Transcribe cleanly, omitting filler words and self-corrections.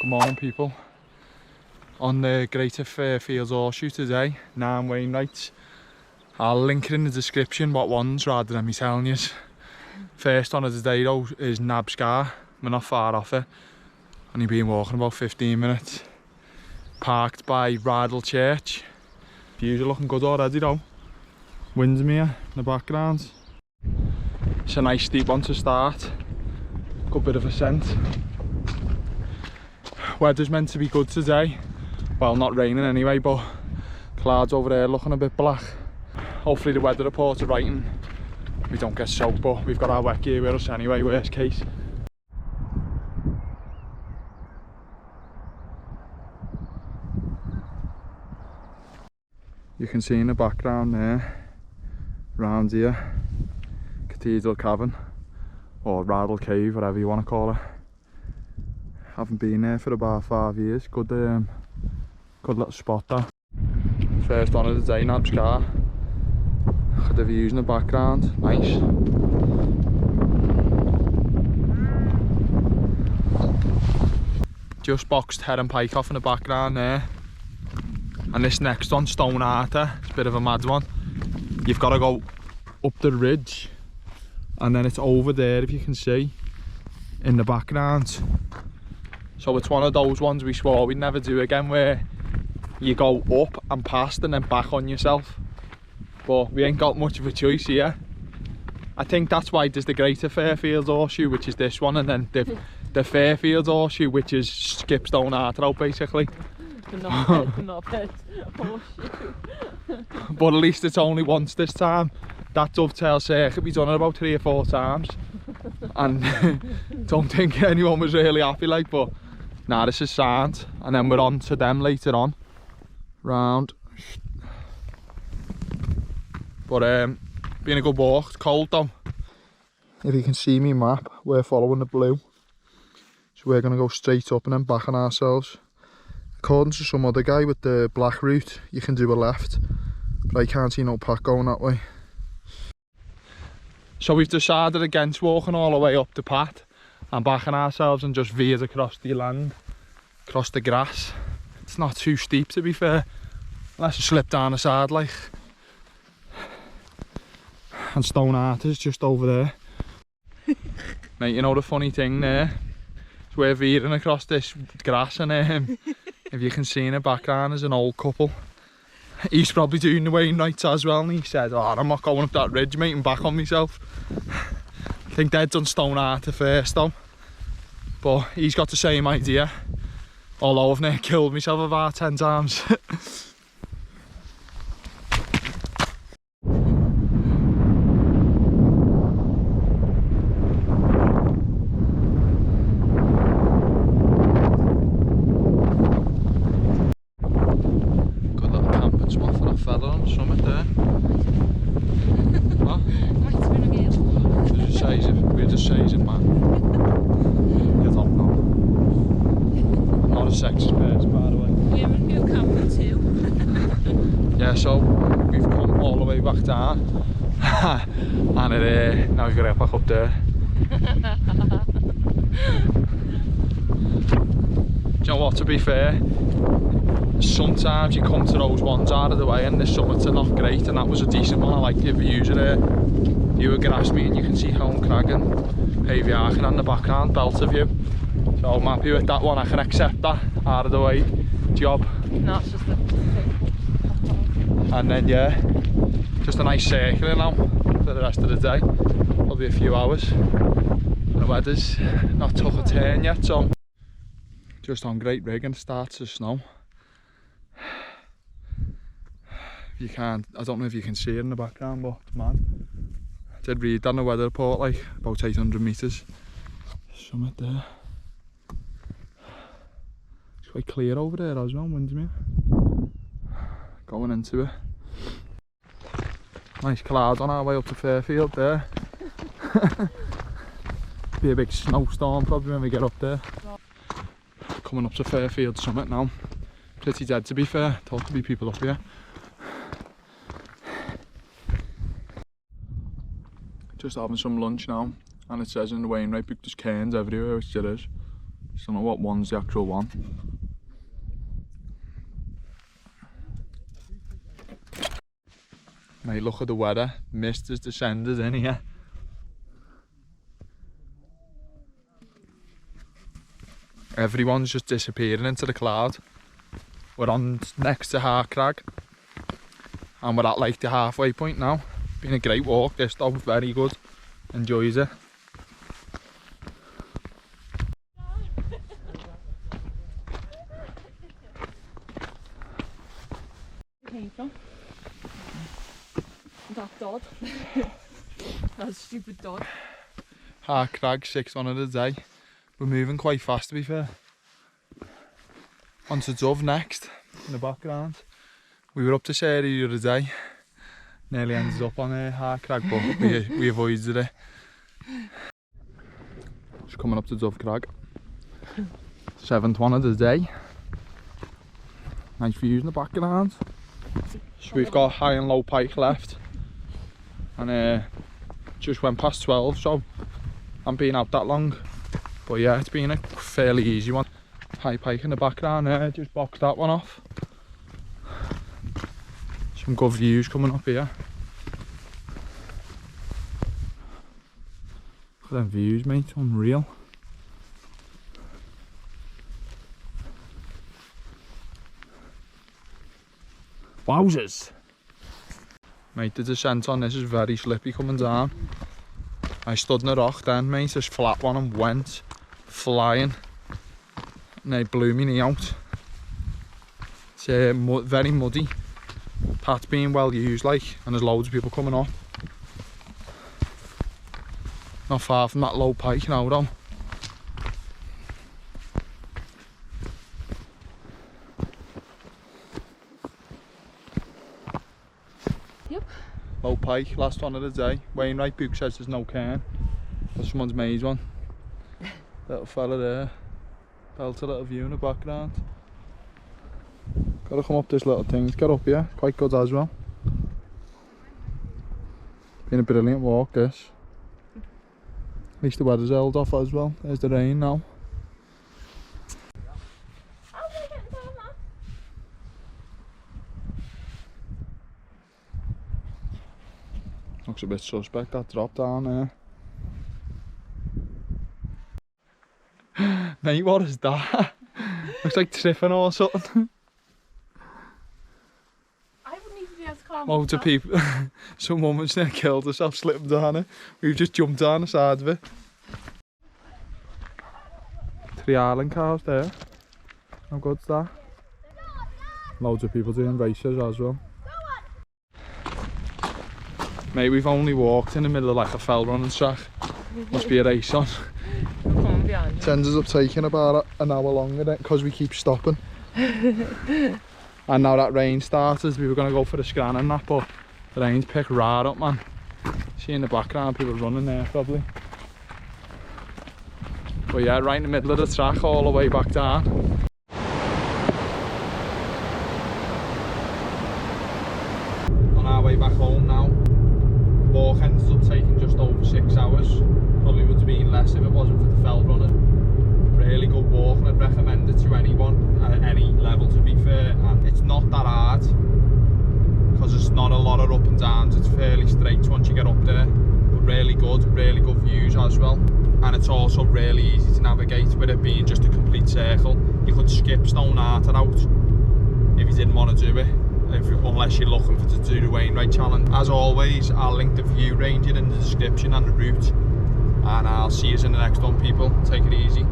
Good morning, people. On the Greater Fairfield Horseshoe today, 9 Wainwrights. I'll link it in the description what ones rather than me telling you. First one of the day though is Nabscar. We're not far off it. Only been walking about 15 minutes. Parked by Rydal Church. Views are looking good already though. Windermere in the background. It's a nice steep one to start. Good bit of ascent. Weather's meant to be good today. Well, not raining anyway, but clouds over there looking a bit black. Hopefully the weather reports are right and we don't get soaked, but we've got our wet gear with us anyway, worst case. You can see in the background there, round here, Cathedral Cavern, or Rydal Cave, whatever you want to call it. Haven't been there for about 5 years. Good little spot there. First one of the day, Nabscar. Look at the views in the background, nice. Just boxed High Pike off in the background there. And this next one, Stone Arter, it's a bit of a mad one. You've got to go up the ridge and then it's over there, if you can see, in the background. So it's one of those ones we swore we'd never do again, where you go up and past and then back on yourself. But we ain't got much of a choice here. I think that's why there's the Greater Fairfield Horseshoe, which is this one, and then the Fairfield Horseshoe, which is skip Stone Arter out basically. Not bad horseshoe. But at least it's only once this time. That dovetail circuit we've done it about 3 or 4 times. And don't think anyone was really happy, like, but nah, this is sound. And then we're on to them later on. Round. But been a good walk. It's cold though. If you can see me map, we're following the blue. So we're gonna go straight up and then back on ourselves. According to some other guy with the black route, you can do a left. But I can't see no pack going that way. So we've decided against walking all the way up the path and backing ourselves and just veered across the land, across the grass. It's not too steep, to be fair, unless you slip down the side like. And Stone Arter's just over there. Mate, you know the funny thing there? Is we're veering across this grass and if you can see in the background there's an old couple. He's probably doing the Wainwrights as well, and he said, oh, I'm not going up that ridge, mate, and back on myself. I think they'd done Stone Arter first though, but he's got the same idea, although I've nearly killed myself about 10 times. So we've come all the way back down and now we've got to get back up there. Do you know what, to be fair, sometimes you come to those ones out of the way and the summits are not great, and that was a decent one. I like the views of there. You were grass me and you can see Helm Crag and Haviarchen on the background, Belter view. So I'm happy with that one. I can accept that out of the way job. No, it's just a and then yeah, just a nice circle now for the rest of the day, probably a few hours. And the weather's not took a turn yet, so just on great rig and it starts to snow. If you can't, I don't know if you can see it in the background, but man, I did read that on the weather report, like about 800 metres. Summit there. It's quite clear over there as well, Windermere. Going into it. Nice clouds on our way up to Fairfield there. Be a big snowstorm probably when we get up there. Coming up to Fairfield summit now. Pretty dead, to be fair. Thought to be people up here. Just having some lunch now, and it says in the Wainwright book there's cairns everywhere, which there is. Just don't know what one's the actual one. Mate, look at the weather. Mist has descended in here. Everyone's just disappearing into the cloud. We're on next to High Crag. And we're at like the halfway point now. Been a great walk this though, very good. Enjoys it. Came from that dog. That stupid dog. High Crag, 6-1 a day. We're moving quite fast to be fair. On to Dove next, in the background. We were up this area the other day. Nearly ended up on High Crag, but we avoided it. Just coming up to Dove Crag. 7th one of the day. Nice views in the background. So we've got High and Low Pike left. And just went past 12, so I haven't been out that long. But yeah, it's been a fairly easy one. High Pike in the background there, just boxed that one off. Some good views coming up here. Look at them views, mate, unreal. Wowzers! Mate, the descent on this is very slippy coming down. I stood in a rock then, mate, this flat one, and went flying. And they blew me knee out. It's very muddy. Path's being well used, like, and there's loads of people coming up. Not far from that Low Pike now, though. Yep. Low Pike, last one of the day. Wainwright book says there's no cairn, but someone's made one. Little fella there. Built a little view in the background. Gotta come up this little thing to get up here, quite good as well. Been a brilliant walk this. At least the weather's held off as well. There's the rain now. Looks a bit suspect, that drop down there. Mate, what is that? Looks like tripping or something. I wouldn't even be able to climb. Loads of people. Some woman's there killed herself slipping down it. We've just jumped down the side of it. 3 Ireland cars there. How good's that? Loads of people doing races as well. Mate, we've only walked in the middle of like a fell running track. Must be a race on. It ends up taking about an hour longer because we keep stopping. And now that rain started, we were going to go for a scan and that, but the rain's picked right up, man. See in the background people running there probably. But yeah, right in the middle of the track all the way back down. On our way back home now. Walk ends up taking just over 6 hours. Probably would have been less if it wasn't for the fell runner. Really good walk, and I'd recommend it to anyone at any level, to be fair. And it's not that hard because it's not a lot of up and downs. It's fairly straight once you get up there, but really good views as well. And it's also really easy to navigate with it being just a complete circle. You could skip Stone Arter out if you didn't want to do it. Unless you're looking to do the Wainwright challenge. As always, I'll link the view ranger in the description and the route, and I'll see you in the next one, people. Take it easy.